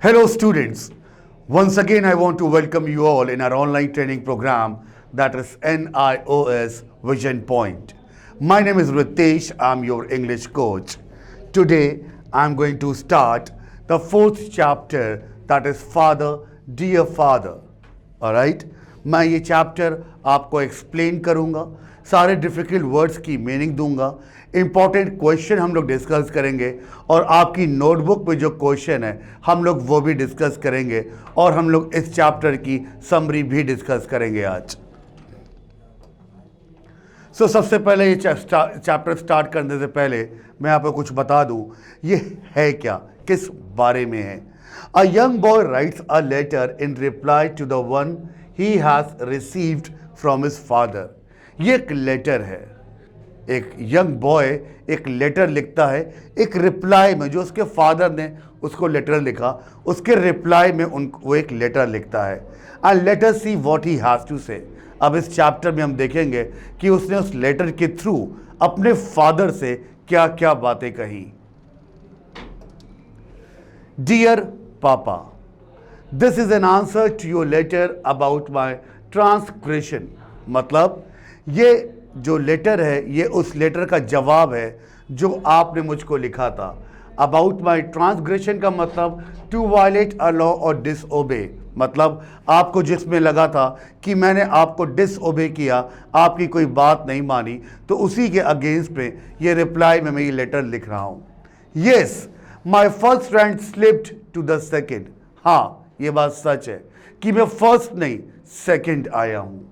Hello students, once again I want to welcome you all in our online training program that is NIOS Vision Point. My name is Ritesh, I'm your English coach. Today I'm going to start the fourth chapter that is Father, Dear Father. Alright, मैं ये chapter आपको explain करूँगा, सारे difficult words की meaning दूंगा, important question हम लोग discuss करेंगे और आपकी नोटबुक में जो क्वेश्चन है हम लोग वो भी डिस्कस करेंगे और हम लोग इस चैप्टर की समरी भी डिस्कस करेंगे आज। सबसे पहले ये चैप्टर स्टार्ट करने से पहले मैं आपको कुछ बता दूं, ये है क्या, किस बारे में है। A young boy writes a letter in reply to the one he has received from his father. ये एक लेटर है, एक यंग बॉय एक लेटर लिखता है, एक रिप्लाई में जो उसके फादर ने उसको लेटर लिखा, उसके रिप्लाई में वो एक लेटर लिखता है। And let us see what he has to say. अब इस चैप्टर में हम देखेंगे कि उसने उस लेटर के थ्रू अपने फादर से क्या क्या बातें कही। Dear papa, this is an answer to your letter about my transgression. मतलब ये जो लेटर है ये उस लेटर का जवाब है जो आपने मुझको लिखा था। अबाउट माई ट्रांसग्रेशन का मतलब टू वायलेट अ लॉ और डिसओबे, मतलब आपको जिसमें लगा था कि मैंने आपको डिसओबे किया, आपकी कोई बात नहीं मानी, तो उसी के अगेंस्ट में ये रिप्लाई में मैं ये लेटर लिख रहा हूँ। Yes, my first rank slipped to the second. हाँ, ये बात सच है कि मैं फर्स्ट नहीं सेकेंड आया हूँ।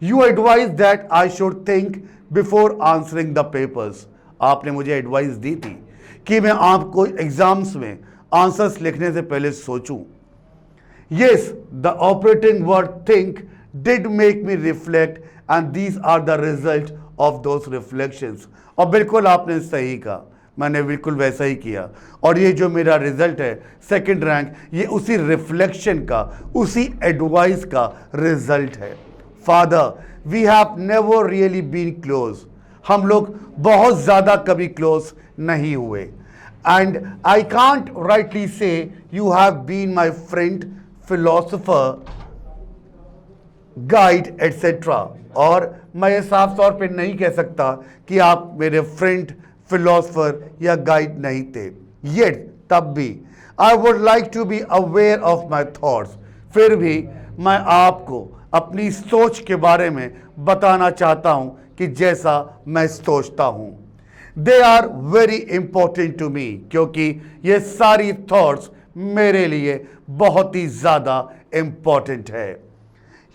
You advised that I should think before answering the papers. आपने मुझे एडवाइस दी थी कि मैं आपको एग्जाम्स में आंसर्स लिखने से पहले सोचूं। Yes, the operating word think did make me reflect and these are the result of those reflections. और बिल्कुल आपने सही कहा, मैंने बिल्कुल वैसा ही किया और ये जो मेरा रिजल्ट है सेकंड रैंक, ये उसी रिफ्लेक्शन का, उसी एडवाइस का रिजल्ट है। Father, we have never really been close. हम लोग बहुत ज़्यादा कभी क्लोज नहीं हुए। And I can't rightly say you have been my friend, philosopher, guide, etc. और मैं ये साफ तौर पे नहीं कह सकता कि आप मेरे फ्रेंड, फिलोसफर या गाइड नहीं थे। Yet, तब भी I would like to be aware of my thoughts. फिर भी मैं आपको अपनी सोच के बारे में बताना चाहता हूं कि जैसा मैं सोचता हूं। They are very important to me, क्योंकि ये सारी थॉट्स मेरे लिए बहुत ही ज़्यादा इंपॉर्टेंट है।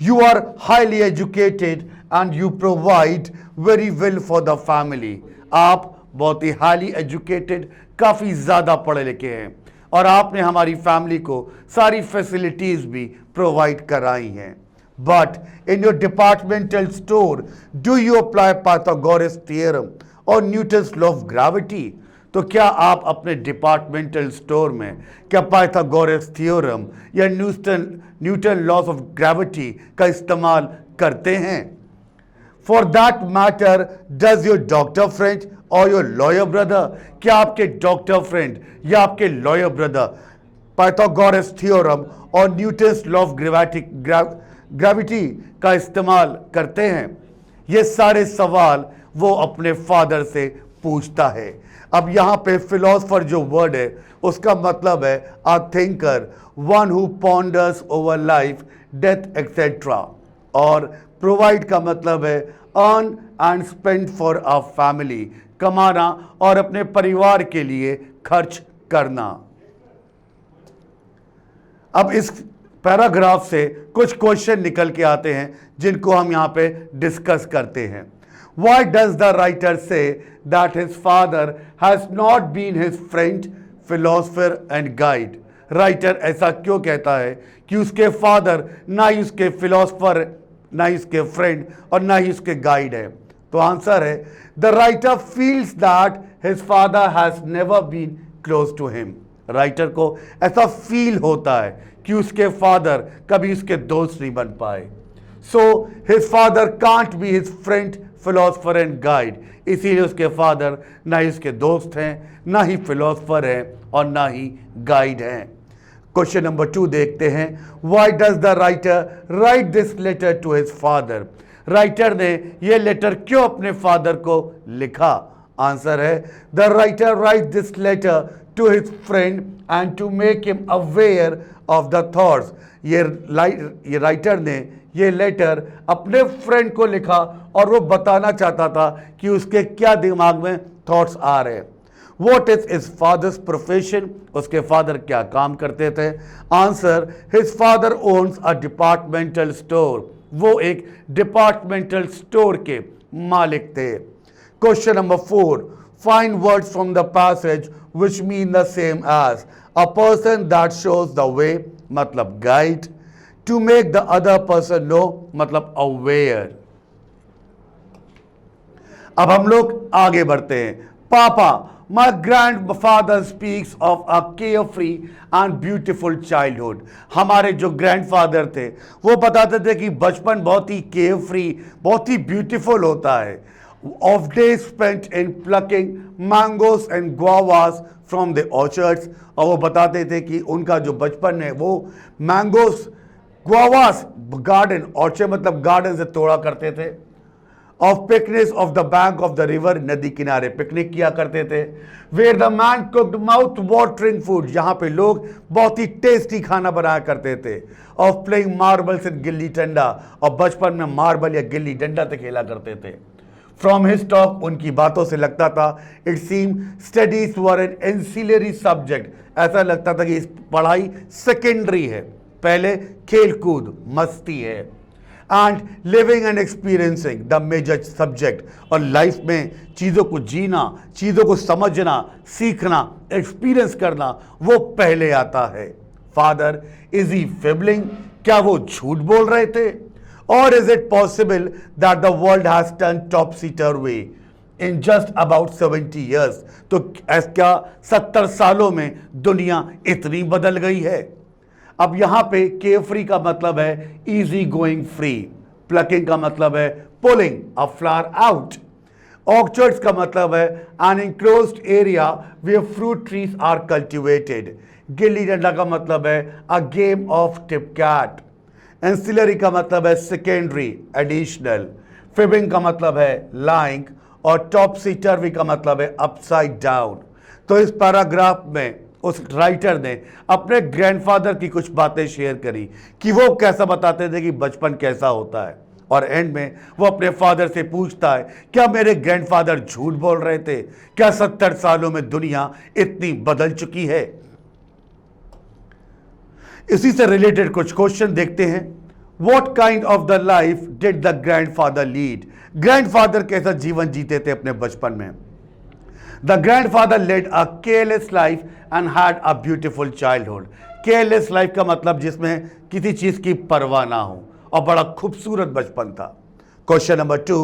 You are highly educated and you provide very well for the family. आप बहुत ही हाईली एजुकेटेड, काफ़ी ज़्यादा पढ़े लिखे हैं और आपने हमारी फैमिली को सारी फैसिलिटीज़ भी प्रोवाइड कराई हैं। But in your departmental store, do you apply Pythagoras theorem or Newton's law of gravity? तो क्या आप अपने डिपार्टमेंटल स्टोर में क्या पाइथागोरस थ्योरम या न्यूटन लॉज ऑफ ग्रेविटी का इस्तेमाल करते हैं? For that matter, does your doctor friend or your lawyer brother, क्या आपके डॉक्टर फ्रेंड या आपके लॉयर ब्रदर पाइथागोरस थ्योरम और न्यूटन्स लॉ ऑफ ग्रेविटी का इस्तेमाल करते हैं? ये सारे सवाल वो अपने फादर से पूछता है। अब यहाँ पे फिलोसफर जो वर्ड है उसका मतलब है अ thinker, one who ponders over life, death etcetera. और प्रोवाइड का मतलब है earn and spend for a family, कमाना और अपने परिवार के लिए खर्च करना। अब इस पैराग्राफ से कुछ क्वेश्चन निकल के आते हैं जिनको हम यहाँ पे डिस्कस करते हैं। Why does the writer say that his father has not been his friend, philosopher and guide? Writer ऐसा क्यों कहता है कि उसके फादर ना ही उसके फिलोसफर, ना ही उसके फ्रेंड और ना ही उसके गाइड है? तो आंसर है the writer feels that his father has never been close to him. Writer को ऐसा फील होता है कि उसके फादर कभी उसके दोस्त नहीं बन पाए। So his father can't be his friend, philosopher and guide. इसीलिए उसके फादर ना ही उसके दोस्त हैं, ना ही फिलोसफर हैं और ना ही गाइड हैं। क्वेश्चन नंबर 2 देखते हैं, why does the writer write this letter to his father? Writer ने यह लेटर क्यों अपने फादर को लिखा? आंसर है, the writer write this letter to his friend and to make him aware of the thoughts. ये राइटर ने ये लेटर अपने फ्रेंड को लिखा और वो बताना चाहता था कि उसके क्या दिमाग में थॉट्स आ रहे हैं। What is his father's profession? उसके फादर क्या काम करते थे? Answer, his father owns a departmental store. वो एक डिपार्टमेंटल स्टोर के मालिक थे। Question number 4, find words from the passage which mean the same as a person that shows the way मतलब guide, to make the other person know मतलब aware। अब हम लोग आगे बढ़ते हैं। पापा, my grandfather speaks of a carefree and beautiful childhood। हमारे जो ग्रैंडफादर थे वो बताते थे कि बचपन बहुत ही केयरफ्री, बहुत ही ब्यूटीफुल होता है। Of days spent in plucking mangoes and guavas from the orchards। और वो बताते थे कि उनका जो बचपन है वो मैंगोस, गुआवास, गार्डन, ऑर्चर्ड मतलब गार्डन से तोड़ा करते थे। Of picnics of the bank of the river, नदी किनारे पिकनिक किया करते थे। Where the man cooked mouth watering food, जहां पे लोग बहुत ही टेस्टी खाना बनाया करते थे। Of playing marbles and gilli danda, और बचपन में मार्बल या गिल्ली डंडा से खेला करते थे। फ्रॉम हिज टॉक, उनकी बातों से लगता था, it seem studies were N ancillary subject, ऐसा लगता था कि इस पढ़ाई सेकेंडरी है, पहले खेल कूद मस्ती है। And living and experiencing the major subject, और लाइफ में चीज़ों को जीना, चीज़ों को समझना, सीखना, एक्सपीरियंस करना वो पहले आता है। फादर, इज ही फिबलिंग, क्या वो झूठ बोल रहे थे? और is it possible that the world has turn topsy turvy in just about 70 years? तो क्या 70 सालों में दुनिया इतनी बदल गई है? अब यहां पे केयरफ्री का मतलब है इजी गोइंग फ्री, प्लकिंग का मतलब है pulling a flower out, orchards का मतलब है an enclosed area where fruit trees are cultivated, gilli danda का मतलब है a game of tip cat, ancillary का मतलब है सेकेंडरी, एडिशनल, फिबिंग का मतलब है लाइंग, और टॉपसी टर्वी का मतलब है अपसाइड डाउन। तो इस पैराग्राफ में उस राइटर ने अपने ग्रैंडफादर की कुछ बातें शेयर करी कि वो कैसा बताते थे कि बचपन कैसा होता है, और एंड में वो अपने फादर से पूछता है, क्या मेरे ग्रैंडफादर झूठ बोल रहे थे? क्या 70 सालों में दुनिया इतनी बदल चुकी है? इसी से रिलेटेड कुछ क्वेश्चन देखते हैं। What kind of the life did the grandfather lead? Grandfather कैसा जीवन जीते थे अपने बचपन में? The grandfather led a careless life and had a beautiful childhood। careless life का मतलब जिसमें किसी चीज की परवाह ना हो, और बड़ा खूबसूरत बचपन था। Question number 2,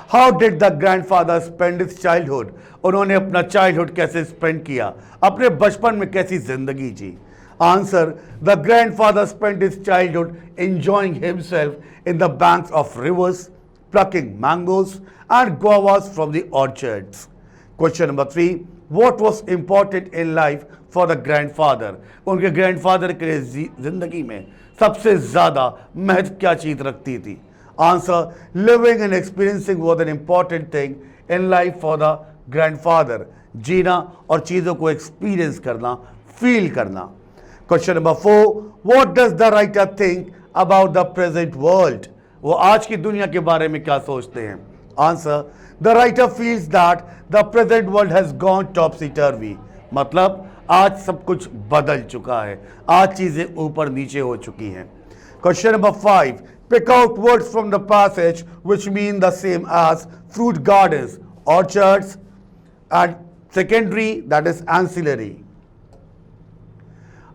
how did the grandfather spend his childhood? उन्होंने अपना चाइल्डहुड कैसे स्पेंड किया, अपने बचपन में कैसी जिंदगी जी? Answer, the grandfather spend his childhood enjoying himself in the banks of rivers, plucking mangoes and guavas from the orchards। Question number 3, what was important in life for the grandfather? उनके grandfather के लिए जिंदगी में सबसे ज्यादा महत्व क्या चीज रखती थी? Answer, living and experiencing was an important thing in life for the grandfather. जीना और चीजों को एक्सपीरियंस करना, फील करना। Question number 4, what does the writer think about the present world? वो आज की दुनिया के बारे में क्या सोचते हैं? Answer, the writer feels that the present world has gone topsy turvy, मतलब आज सब कुछ बदल चुका है, आज चीजें ऊपर नीचे हो चुकी हैं। Question number 5, pick out words from the passage which mean the same as fruit gardens, orchards and secondary that is ancillary.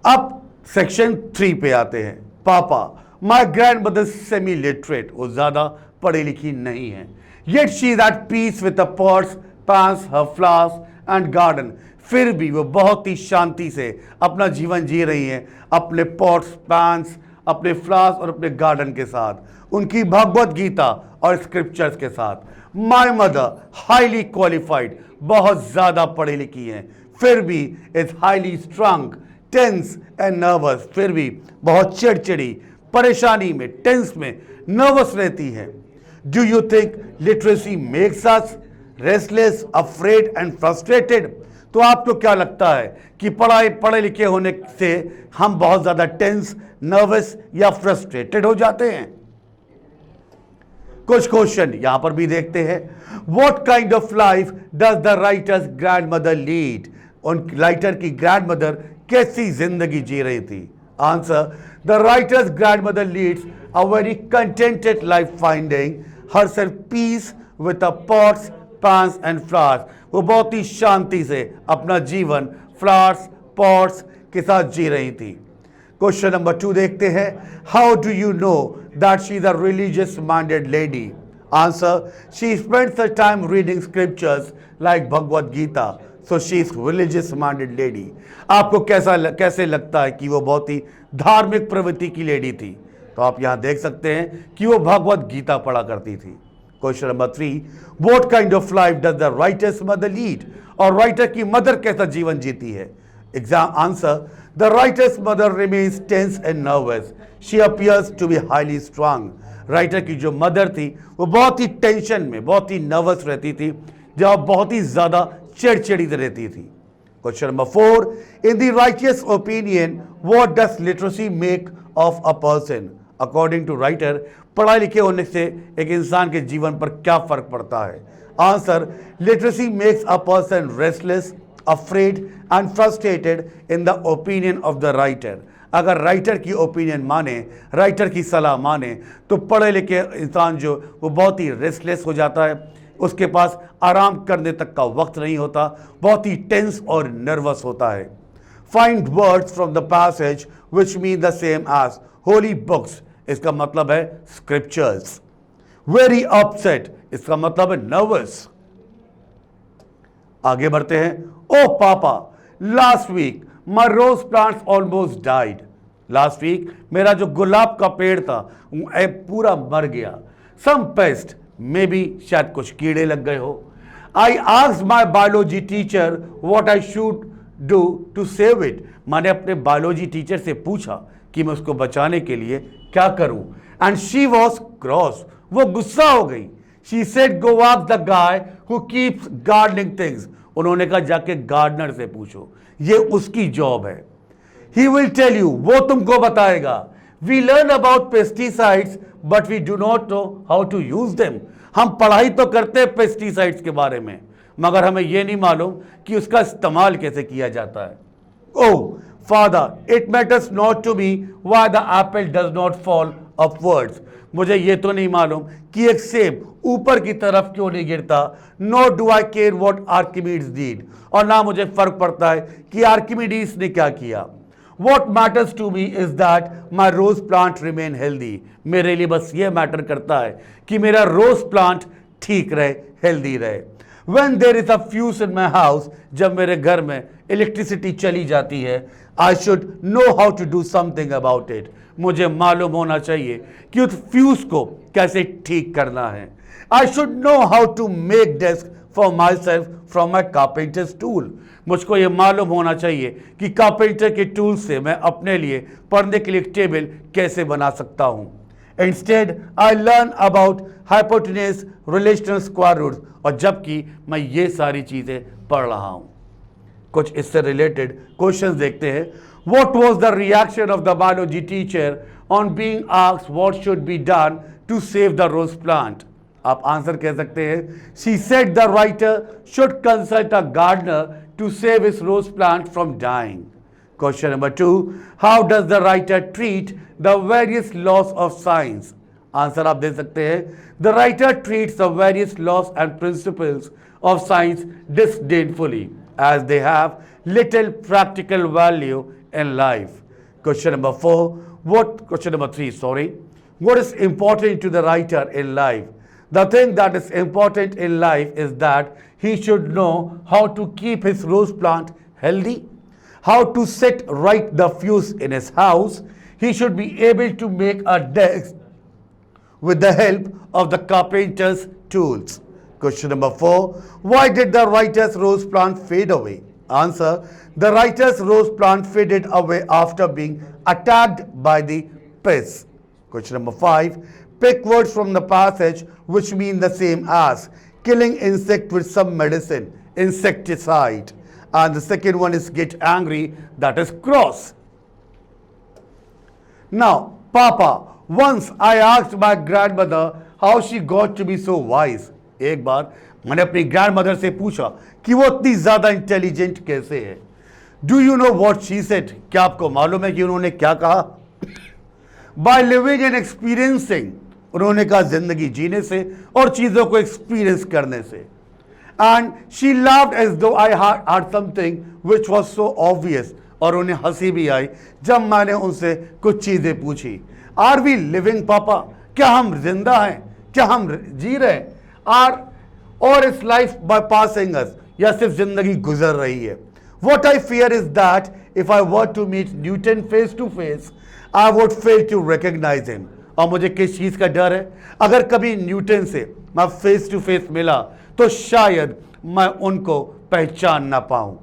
अब सेक्शन 3 पे आते हैं। पापा, my grand mother semi literate, वो ज्यादा पढ़ी लिखी नहीं है, yet she is at peace with the pots, pans, her flowers and garden, फिर भी वो बहुत ही शांति से अपना जीवन जी रही हैं अपने पॉट्स, पैंस, अपने फ्लावर्स और अपने गार्डन के साथ, उनकी भगवत गीता और स्क्रिप्चर्स के साथ। माई मदर हाईली क्वालिफाइड, बहुत ज्यादा पढ़ी लिखी हैं, फिर भी is highly strong, tense and nervous, फिर भी बहुत चिड़चिड़ी, परेशानी में, टेंस में, नर्वस रहती हैं। Do you think literacy makes us restless, afraid and frustrated? तो आपको क्या लगता है कि पढ़े लिखे होने से हम बहुत ज़्यादा टेंस, नर्वस या फ्रस्ट्रेटेड हो जाते हैं? कुछ क्वेश्चन यहां पर भी देखते हैं। What kind of life does the writers grand mother lead? उन राइटर की ग्रैंड मदर कैसी जिंदगी जी रही थी? Answer, the writers grand mother leads a very contented life, finding herself peace with the pots, pans and flowers. वो बहुत ही शांति से अपना जीवन फ्लावर्स, पॉट्स के साथ जी रही थी। क्वेश्चन नंबर 2 देखते हैं। How do you know that she is a religious minded lady? Answer, she spends the time reading scriptures like Bhagavad Gita, so she is religious minded lady. आपको कैसे लगता है कि वो बहुत ही धार्मिक प्रवृत्ति की लेडी थी? तो आप यहां देख सकते हैं कि वो भगवद गीता पढ़ा करती थी। Question number 3, what kind of life does the writer's mother lead? और राइटर की मदर कैसा जीवन जीती है? Exam answer, the writer's mother remains tense and nervous, she appears to be highly strong. Writer की जो मदर थी वो बहुत ही टेंशन में, बहुत ही नर्वस रहती थी, जब बहुत ही ज्यादा चिड़चिड़ी रहती थी। Question number 4, in the writer's opinion what does literacy make of a person? According to writer, पढ़ाई लिखे होने से एक इंसान के जीवन पर क्या फर्क पड़ता है? Answer, literacy makes a person restless, afraid and frustrated in the opinion of the writer. अगर राइटर की ओपिनियन माने, राइटर की सलाह माने, तो पढ़े लिखे इंसान जो वो बहुत ही रेस्टलेस हो जाता है, उसके पास आराम करने तक का वक्त नहीं होता, बहुत ही टेंस और नर्वस होता है। Find words from the passage which mean the same as holy books, इसका मतलब है स्क्रिप्चर्स। वेरी अपसेट, इसका मतलब है नर्वस। आगे बढ़ते हैं। Oh papa, last week my rose plants almost died. Last week मेरा जो गुलाब का पेड़ था वो पूरा मर गया। सम पेस्ट, मे बी शायद कुछ कीड़े लग गए हो। I asked my biology teacher what I should do to save it. मैंने अपने बायोलॉजी टीचर से पूछा कि मैं उसको बचाने के लिए क्या करूं। एंड शी वॉज क्रॉस, वो गुस्सा हो गई। She said go ask the guy who keeps gardening things. उन्होंने कहा जाके गार्डनर से पूछो, ये उसकी जॉब है। ही विल टेल यू, वो तुमको बताएगा। We learn about pesticides but we do not know how to use them. हम पढ़ाई तो करते हैं पेस्टिसाइड्स के बारे में, मगर हमें यह नहीं मालूम कि उसका इस्तेमाल कैसे किया जाता है। Oh father, it matters not to me why the apple does not fall upwards. मुझे ये तो नहीं मालूम कि एक सेब ऊपर की तरफ क्यों नहीं गिरता। No do I care what Archimedes did, और ना मुझे फर्क पड़ता है कि आर्किमिडीज ने क्या किया। What matters to me is that my rose plant remain healthy. मेरे लिए बस ये मैटर करता है कि मेरा रोज प्लांट ठीक रहे, हेल्दी रहे। When there is a fuse in my house, जब मेरे घर में इलेक्ट्रिसिटी चली जाती है, I should know how to do something about it. मुझे मालूम होना चाहिए कि उस फ्यूज को कैसे ठीक करना है। I should know how to make desk for myself from my carpenter's tool. मुझको ये मालूम होना चाहिए कि कारपेंटर के टूल से मैं अपने लिए पढ़ने के लिए एक टेबल कैसे बना सकता हूँ। Instead I learn about hypotenuse, relational square roots, और जबकि मैं ये सारी चीज़ें पढ़ रहा हूँ। कुछ इससे रिलेटेड क्वेश्चंस देखते हैं। What was the reaction of the biology teacher on being asked what should be done to save the rose plant? आप आंसर कह सकते हैं, she said the writer should consult a gardener to save his rose plant from dying. Question number 2, how does the writer treat the various laws of science? Answer आप दे सकते हैं, the writer treats the various laws and principles of science disdainfully as they have little practical value in life. Question number 3, what is important to the writer in life? The thing that is important in life is that he should know how to keep his rose plant healthy, how to set right the fuse in his house. He should be able to make a desk with the help of the carpenter's tools. Question number 4, why did the writer's rose plant fade away? Answer: the writer's rose plant faded away after being attacked by the pests. Question number 5. Pick words from the passage which mean the same as killing insect with some medicine, insecticide. And the second one is get angry, that is cross. Now, Papa, once I asked my grandmother how she got to be so wise. एक बार मैंने अपनी grandmother से पूछा कि वो इतनी ज्यादा intelligent कैसे है. Do you know what she said? क्या आपको मालूम है कि उन्होंने क्या कहा? By living and experiencing. उन्होंने कहा जिंदगी जीने से और चीजों को एक्सपीरियंस करने से. एंड शी लाफ्ड एज दो I had something which was so obvious. और उन्हें हंसी भी आई जब मैंने उनसे कुछ चीजें पूछी. आर वी लिविंग पापा? क्या हम जिंदा हैं? क्या हम जी रहे हैं? आर और इस लाइफ बाय पासिंग अस, या सिर्फ जिंदगी गुजर रही है? What I fear is that if I were to meet Newton face to face I would fail to recognize him. और मुझे किस चीज का डर है? अगर कभी न्यूटन से मैं फेस टू फेस मिला तो शायद मैं उनको पहचान ना पाऊं.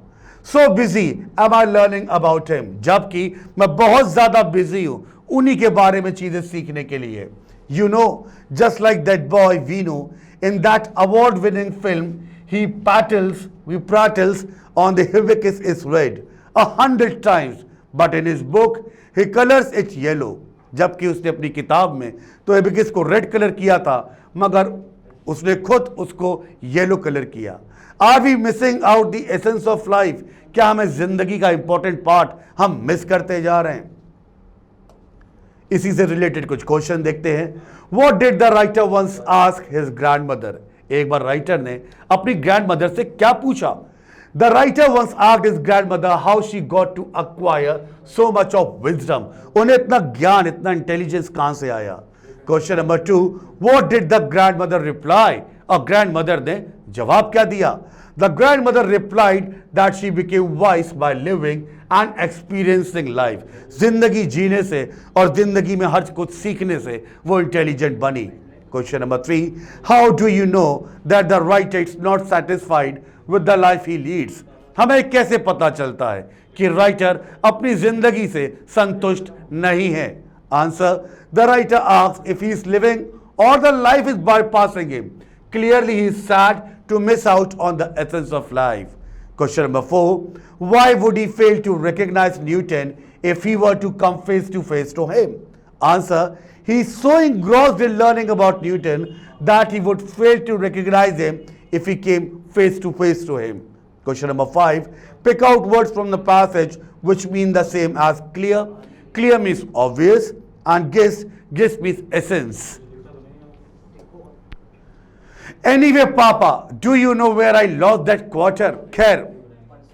So busy am I learning about him. जबकि मैं बहुत ज्यादा बिजी हूं उन्हीं के बारे में चीजें सीखने के लिए. You know, just like that boy Vinu in that award-winning film, he prattles on the hibiscus is red 100 times, but in his book he colors it yellow. जबकि उसने अपनी किताब में तो हिबिस्कस को रेड कलर किया था, मगर उसने खुद उसको येलो कलर किया. Are we missing out the essence of life? क्या हमें जिंदगी का इंपॉर्टेंट पार्ट हम मिस करते जा रहे हैं? इसी से रिलेटेड कुछ क्वेश्चन देखते हैं. What did the writer once ask his grandmother? एक बार राइटर ने अपनी ग्रैंडमदर से क्या पूछा? The writer once asked his grandmother how she got to acquire so much of wisdom. उन्हें इतना ज्ञान, इतना इंटेलिजेंस कहां से आया? Question number 2. What did the grandmother reply? और ग्रैंडमदर ने जवाब क्या दिया? The grandmother replied that she became wise by living and experiencing life. जिंदगी जीने से और जिंदगी में हर कुछ सीखने से वो इंटेलिजेंट बनी. Question number 3. How do you know that the writer is not satisfied with the life he leads? हमें कैसे पता चलता है कि राइटर अपनी जिंदगी से संतुष्ट नहीं है? Answer: the writer asks if he is living or the life is bypassing him. Clearly he is sad to miss out on the essence of life. Question number 4. Why would he fail to recognize Newton if he were to come face to face to him? Answer: he is so engrossed in learning about Newton that he would fail to recognize him if he came face to face to him. Question number 5. Pick out words from the passage which mean the same as clear. Clear means obvious and guess means essence. Anyway, Papa, do you know where I lost that quarter? खैर,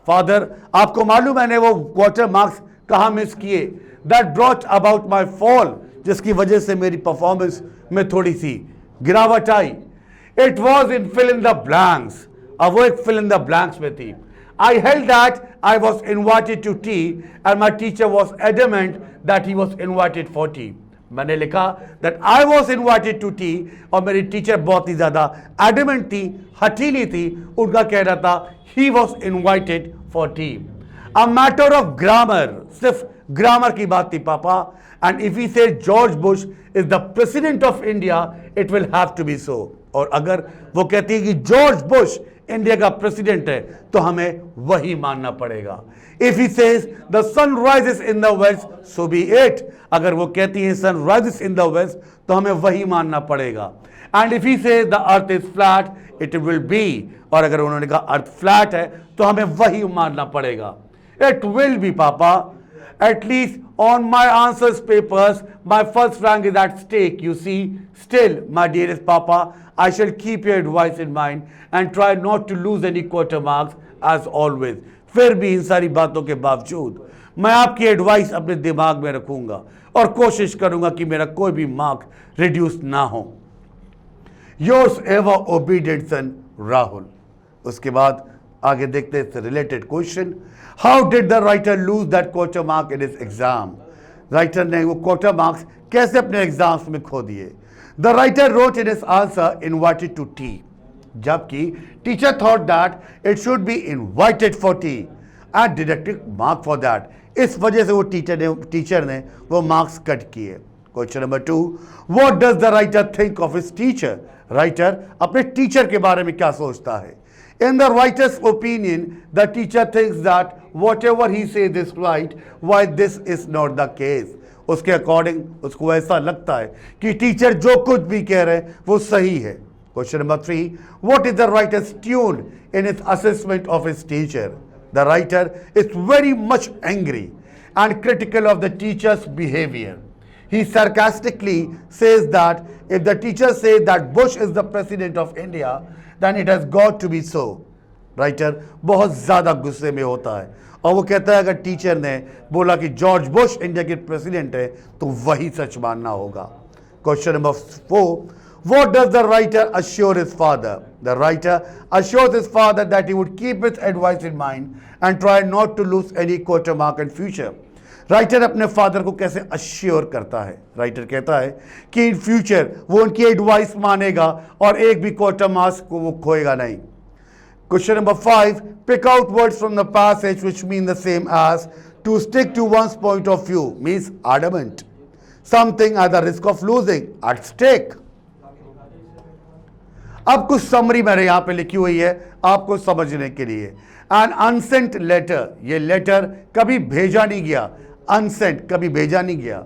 Father, आपको मालूम मैंने वो quarter marks कहाँ miss किए? That brought about my fall, जिसकी वजह से मेरी परफॉर्मेंस में थोड़ी सी गिरावट आई. It was in fill in the blanks. अब वो एक fill in the blanks में थी. I held that I was invited to tea and my teacher was adamant that he was invited for tea. मैंने लिखा that I was invited to tea और मेरी teacher बहुत ही ज्यादा adamant थी, हठीली थी. उनका कहना था he was invited for tea. A matter of grammar, सिर्फ ग्रामर की बात थी पापा. And if we say George Bush is the president of India, it will have to be so. और अगर वो कहती है कि जॉर्ज बुश इंडिया का प्रेसिडेंट है तो हमें वही मानना पड़ेगा. If he says the sun rises in the west, so be it. अगर वो कहती है sun rises in the west तो हमें वही मानना पड़ेगा. And if he says the earth is flat, it will be. और अगर उन्होंने कहा अर्थ फ्लैट है तो हमें वही मानना पड़ेगा. It will be, Papa. At least on my answers papers, my first rank is at stake, you see. Still, my dearest Papa, I shall keep your advice in mind and try not to lose any quarter marks as always. फिर भी इन सारी बातों के बावजूद मैं आपकी advice अपने दिमाग में रखूंगा और कोशिश करूंगा कि मेरा कोई भी मार्क रिड्यूस ना हो. योर्स एवर ओबीडिएंट सन राहुल. उसके बाद आगे देखते हैं इससे related question. How did the writer lose that quarter mark in his exam? Writer ने वो क्वार्टर मार्क्स कैसे अपने एग्जाम्स में खो दिए? The writer wrote in his answer invited to tea. जबकि teacher thought that it should be invited for tea. And deducted mark for that. इस वजह से वो टीचर ने वो मार्क्स कट किए। Question number 2, what does the writer think of his teacher? Writer अपने teacher के बारे में क्या सोचता है? In the writer's opinion, the teacher thinks that whatever he says is right, while this is not the case. उसके according उसको ऐसा लगता है कि टीचर जो कुछ भी कह रहे हैं वो सही है। Question number 3, what is the writer's tune in his assessment of his teacher? The writer is very much angry and critical of the teacher's behavior. He sarcastically says that if the teacher says that Bush is the president of India, then it has got to be so. Writer बहुत ज़्यादा गुस्से में होता है और वो कहता है अगर टीचर ने बोला कि जॉर्ज बुश इंडिया के प्रेसिडेंट है तो वही सच मानना होगा। Question number 4, what does the writer assure his father? The writer assures his father that he would keep his advice in mind and try not to lose any quarter mark in future. Writer अपने father को कैसे assure करता है? Writer कहता है कि in future वो उनकी एडवाइस मानेगा और एक भी क्वार्टर मार्क्स को वो खोएगा नहीं। Question number 5, pick out words from the passage which mean the same as to stick to one's point of view means adamant, something at the risk of losing, at stake. अब कुछ summary मैंने यहां पे लिखी हुई है आपको समझने के लिए। एन अनसेंट लेटर, ये लेटर कभी भेजा नहीं गया, अनसेंट कभी भेजा नहीं गया।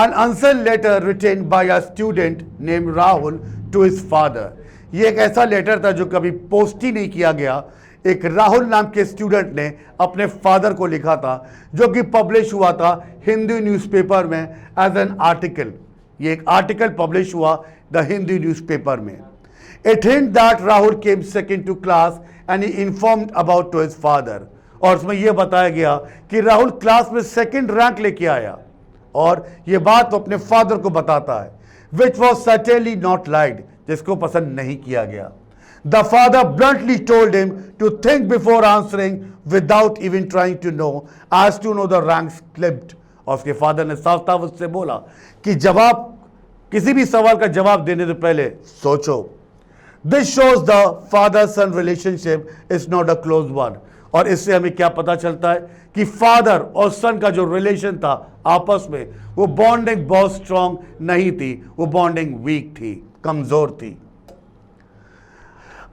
An unsent letter written by a student name Rahul to his father, ये एक ऐसा लेटर था जो कभी पोस्ट ही नहीं किया गया। एक राहुल नाम के स्टूडेंट ने अपने फादर को लिखा था जो कि पब्लिश हुआ था हिंदू न्यूज़पेपर में एज एन आर्टिकल। ये एक आर्टिकल पब्लिश हुआ द हिंदू न्यूज़पेपर में। It hint that Rahul came second to class and he informed about to his father. और उसमें यह बताया गया कि राहुल क्लास में सेकंड रैंक लेके आया और ये बात तो अपने फादर को बताता है, which was certainly not liked, जिसको पसंद नहीं किया गया। The father bluntly told him to think before answering without even trying to know as to know the ranks clipped. और उसके फादर ने साफ साफ उससे बोला कि जवाब किसी भी सवाल का जवाब देने से पहले सोचो। This shows the father-son relationship is not a close one. और इससे हमें क्या पता चलता है कि फादर और सन का जो रिलेशन था आपस में, वो बॉन्डिंग बहुत स्ट्रांग नहीं थी, वो बॉन्डिंग वीक थी, कमजोर थी।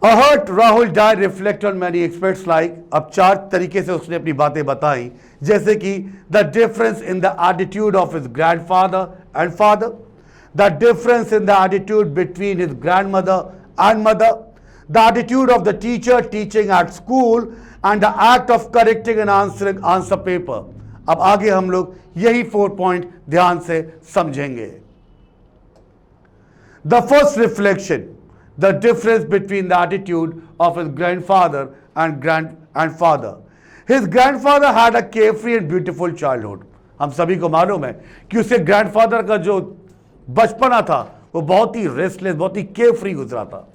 A hurt Rahul died reflect on many aspects like, अब 4 तरीके से उसने अपनी बातें बताई, जैसे कि the difference in the attitude of his grandfather and father, the difference in the attitude between his grandmother and mother, the attitude of the teacher teaching at school and the act of correcting and answering answer paper। अब आगे हम लोग यही 4 point ध्यान से समझेंगे। The first reflection, the difference between the attitude of his grandfather and father. His grandfather had a carefree and beautiful childhood। हम सभी को मालूम है कि उसके ग्रैंडफादर का जो बचपना था वो बहुत ही रेस्टलेस, बहुत ही केयरफ्री गुजरा था।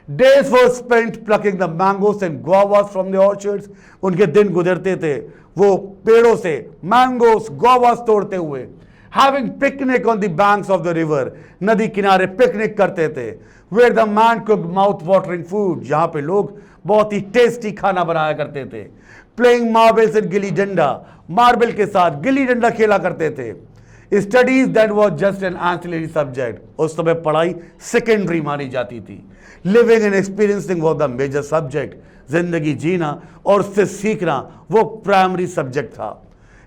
Days were spent plucking the mangoes and guavas from the orchards। उनके दिन गुजरते थे वो पेड़ों से मैंगोस गुआवास तोड़ते हुए। Having picnic on the banks of the river, नदी किनारे पिकनिक करते थे। Where the man cooked mouth watering food, जहाँ पे लोग बहुत ही टेस्टी खाना बनाया करते थे। Playing marbles and gilli danda, marble के साथ गिल्ली डंडा खेला करते थे। Studies that was just an ancillary subject, उस समय पढ़ाई सेकेंडरी मानी जाती थी। Living and experiencing was the major subject, जिंदगी जीना और उससे सीखना वो प्राइमरी सब्जेक्ट था।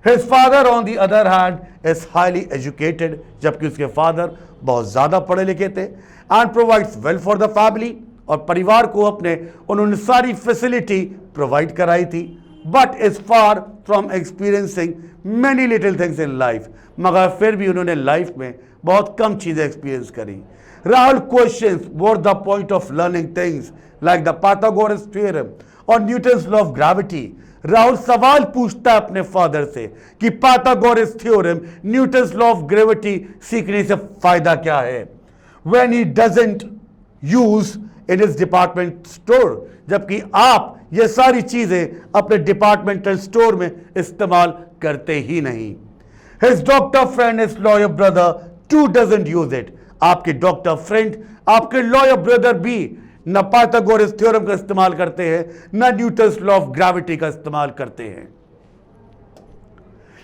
His father on the other hand is highly educated, जबकि उसके फादर बहुत ज़्यादा पढ़े लिखे थे, and provides well for the family, और परिवार को अपने उन्होंने सारी फैसिलिटी प्रोवाइड कराई थी, but is far from experiencing many little things in life, मगर फिर भी उन्होंने लाइफ में बहुत कम चीज़ें एक्सपीरियंस करी। Rahul questions what the point of learning things like the Pythagoras theorem or Newton's law of gravity। Rahul सवाल पूछता है अपने फादर से कि Pythagoras theorem, Newton's law of gravity सीखने से फायदा क्या है। When he doesn't use in his department store, जबकि आप ये सारी चीजें अपने डिपार्टमेंटल स्टोर में इस्तेमाल करते ही नहीं। His doctor friend, his lawyer brother too doesn't use it। आपके डॉक्टर फ्रेंड, आपके लॉयर ब्रदर भी न पाइथागोरस थ्योरम का इस्तेमाल करते हैं, न न्यूटन्स लॉ ऑफ ग्रेविटी का इस्तेमाल करते हैं।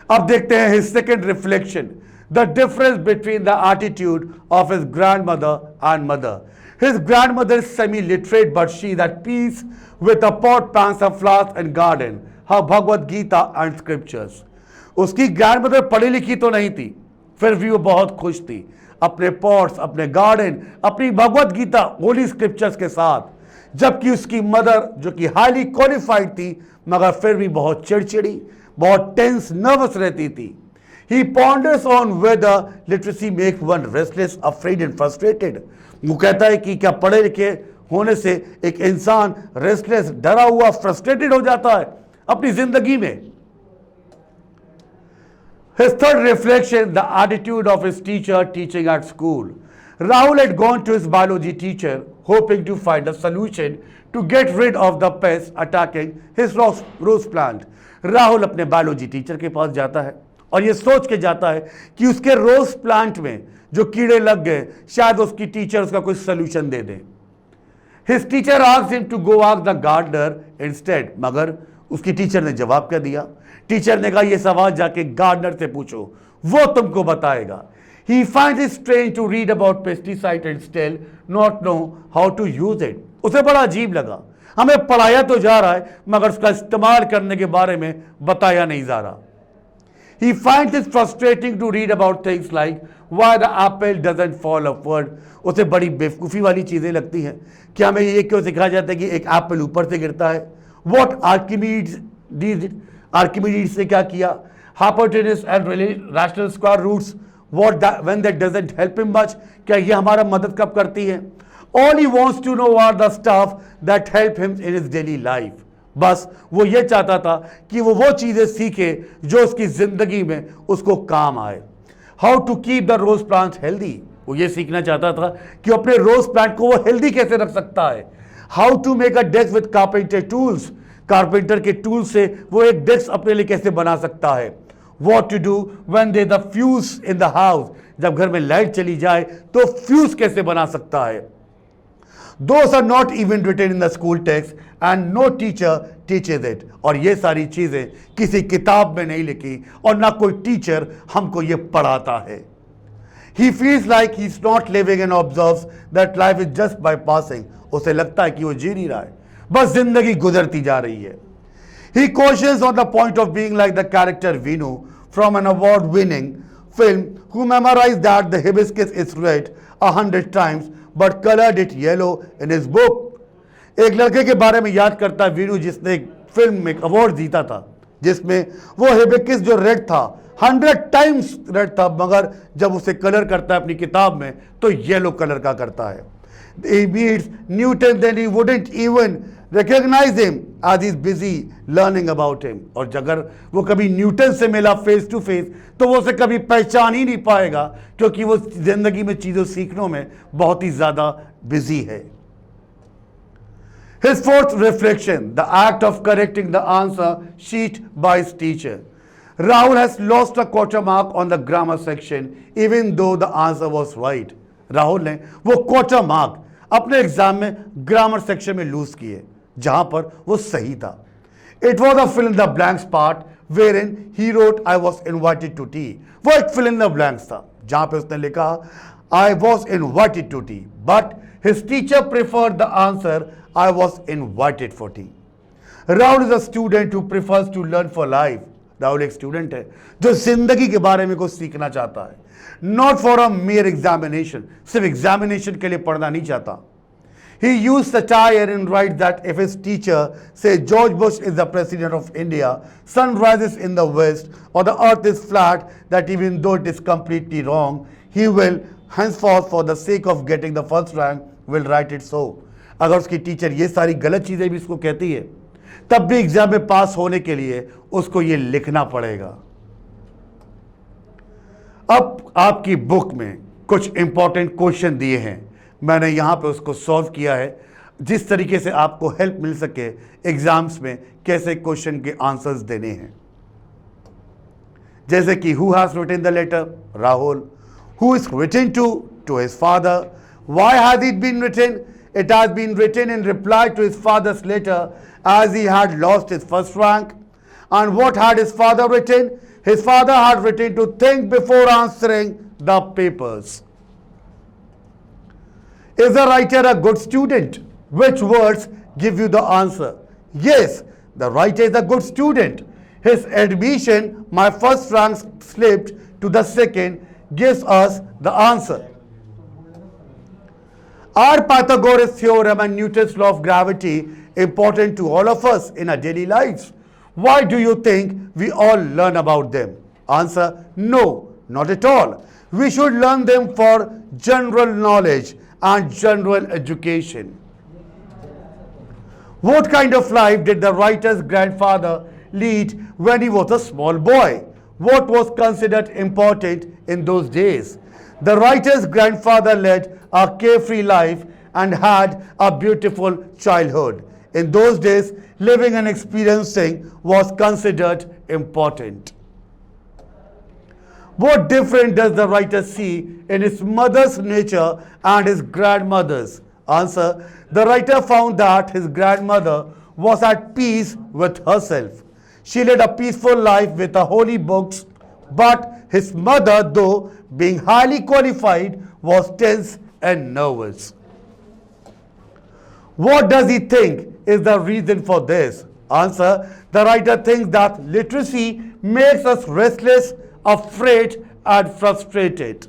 अब देखते हैं his second reflection, the difference between the attitude of his grandmother and mother. His grandmother is semi-literate, but she is at peace with a pot plants of flowers and garden, her Bhagavad Gita and scriptures. उसकी grandmother पढ़ी लिखी तो नहीं थी, फिर भी वो बहुत खुश थी अपने पॉट्स, अपने गार्डन, अपनी भगवत गीता, होली स्क्रिप्चर्स के साथ। जबकि उसकी मदर जो कि हाईली क्वालिफाइड थी, मगर फिर भी बहुत चिड़चिड़ी, बहुत टेंस, नर्वस रहती थी। He ponders on whether literacy makes one restless, afraid and frustrated. वो कहता है कि क्या पढ़े लिखे होने से एक इंसान रेस्टलेस, डरा हुआ, फ्रस्ट्रेटेड हो जाता है अपनी जिंदगी में। His third reflection, the attitude of his teacher teaching at school. Rahul had gone to his biology teacher hoping to find a solution to get rid of the pests attacking his rose plant. Rahul अपने biology teacher के पास जाता है और ये सोच के जाता है कि उसके रोज प्लांट में जो कीड़े लग गए, शायद उसकी टीचर उसका कोई solution they they. His teacher asked him to go ask the gardener instead. मगर उसकी टीचर ने जवाब क्या दिया? टीचर ने कहा ये सवाल जाके गार्डनर से पूछो, वो तुमको बताएगा। He finds it strange to read about pesticide and still not know how to use it. उसे बड़ा अजीब लगा, हमें पढ़ाया तो जा रहा है मगर उसका इस्तेमाल करने के बारे में बताया नहीं जा रहा। He finds it frustrating to read about things like why the apple doesn't fall upward. उसे बड़ी बेवकूफ़ी वाली चीज़ें लगती हैं कि हमें ये क्यों सिखाया जाता है कि एक एप्पल ऊपर से गिरता है। What Archimedes ने क्या किया? Hypotenuse and rational square roots, when that doesn't help him much. क्या ये हमारा मदद कब करती है? All he wants to know are the stuff that help him in his daily life. बस वो ये चाहता था कि वो चीज़ें सीखे जो उसकी ज़िंदगी में उसको काम आए। How to keep the rose plants healthy. वो ये सीखना चाहता था कि अपने रोज प्लांट को वो हेल्दी कैसे रख सकता है। How to make a desk with carpenter tools. Carpenter के टूल से वो एक डेस्क अपने लिए कैसे बना सकता है। What to do when there's a fuse in the house. जब घर में लाइट चली जाए तो फ्यूज कैसे बना सकता है। Those are not even written in the school text and no teacher teaches it. और ये सारी चीज़ें किसी किताब में नहीं लिखी और ना कोई टीचर हमको ये पढ़ाता है। He feels like he's not living and observes that life is just by passing. उसे लगता है कि वो जी नहीं रहा है, बस जिंदगी गुजरती जा रही है। He cautions on the point of being like the character Vinu from an award-winning film who memorized that the hibiscus is red 100 times but colored it yellow in his book. एक लड़के के बारे में याद करता है वीनू जिसने एक फिल्म में अवार्ड जीता था जिसमें वो हिबिस्कस जो रेड था 100 टाइम्स रेड था, मगर जब उसे कलर करता है अपनी किताब में तो येलो कलर का करता है। He meets Newton, then he wouldn't even recognize him as he's busy learning about him. और अगर वो कभी न्यूटन से मिला फेस टू फेस तो वो उसे कभी पहचान ही नहीं पाएगा क्योंकि वो जिंदगी में चीज़ों सीखने में बहुत ही ज़्यादा बिजी है। His fourth reflection, the act of correcting the answer sheet by his teacher. Rahul has lost a quarter mark on the grammar section even though the answer was right. Rahul ने वो क्वार्टर मार्क अपने exam में grammar section में lose किए जहां पर वो सही था। It was a fill in the blanks part where in he wrote I was invited to tea. वो एक फिल इन द ब्लैंक्स था जहां पे उसने लिखा I was invited to tea but his teacher preferred the answer I was invited for tea. Rahul is a student who prefers to learn for life. Rahul एक student है जो जिंदगी के बारे में कुछ सीखना चाहता है, not for a mayor examination, सिर्फ एग्जामिनेशन के लिए पढ़ना नहीं चाहता। He used satire and writes that if his teacher say George Bush is the president of India, sun rises in the west, or the earth is flat, that even though it is completely wrong, he will henceforth for the sake of getting the first rank will write it so. अगर उसकी teacher ये सारी गलत चीज़ें भी उसको कहती है तब भी एग्जाम में पास होने के लिए उसको ये लिखना पड़ेगा। अब आपकी बुक में कुछ इंपॉर्टेंट क्वेश्चन दिए हैं, मैंने यहाँ पे उसको सॉल्व किया है जिस तरीके से आपको हेल्प मिल सके एग्जाम्स में कैसे क्वेश्चन के आंसर्स देने हैं। जैसे कि who has written the letter, Rahul. Who is written to his father, why has it been written, It has been written in reply to his father's letter as he had lost his first rank. And what had his father written? His father had written to think before answering the papers. Is the writer a good student? Which words give you the answer? Yes, the writer is a good student. His admission, my first rank slipped to the second, gives us the answer. Are Pythagoras' theorem and Newton's law of gravity important to all of us in our daily lives? Why do you think we all learn about them? Answer: no, not at all. We should learn them for general knowledge and general education. What kind of life did the writer's grandfather lead when he was a small boy? What was considered important in those days? The writer's grandfather led a carefree life and had a beautiful childhood. In those days, living and experiencing was considered important. What difference does the writer see in his mother's nature and his grandmother's? Answer: the writer found that his grandmother was at peace with herself. She led a peaceful life with the holy books, but his mother, though being highly qualified, was tense and nervous. What does he think is the reason for this? Answer: the writer thinks that literacy makes us restless, afraid, and frustrated.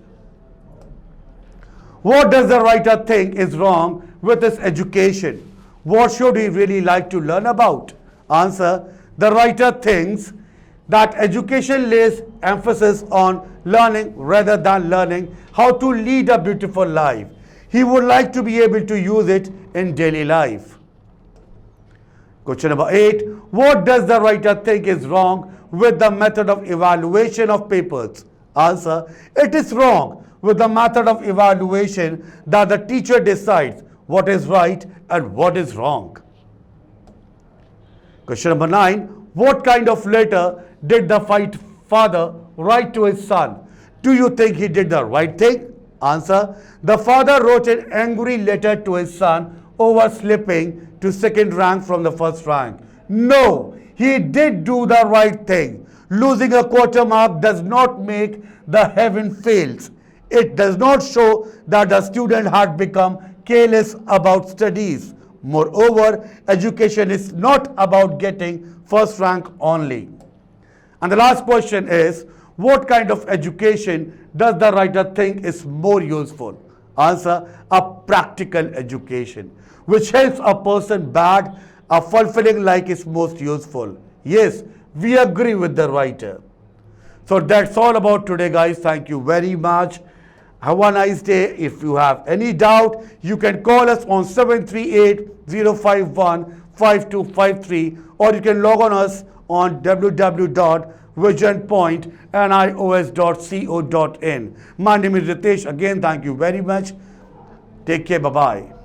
What does the writer think is wrong with his education? What should he really like to learn about? Answer: the writer thinks that education lays emphasis on learning rather than learning how to lead a beautiful life. He would like to be able to use it in daily life. Question number 8. What does the writer think is wrong with the method of evaluation of papers? Answer: it is wrong with the method of evaluation that the teacher decides what is right and what is wrong. Question number 9. What kind of letter did the father write to his son? Do you think he did the right thing? Answer: the father wrote an angry letter to his son over slipping to second rank from the first rank. No, he did do the right thing. Losing a quarter mark does not make the heaven fails. It does not show that the student had become careless about studies. Moreover, education is not about getting first rank only. And the last question is, what kind of education does the writer think is more useful? Answer: a practical education, which helps a person bad, a fulfilling life is most useful. Yes, we agree with the writer. So that's all about today, guys. Thank you very much. Have a nice day. If you have any doubt, you can call us on 738-051-5253, or you can log on us on www.visionpointnios.co.in. My name is Ritesh. Again, thank you very much. Take care. Bye-bye.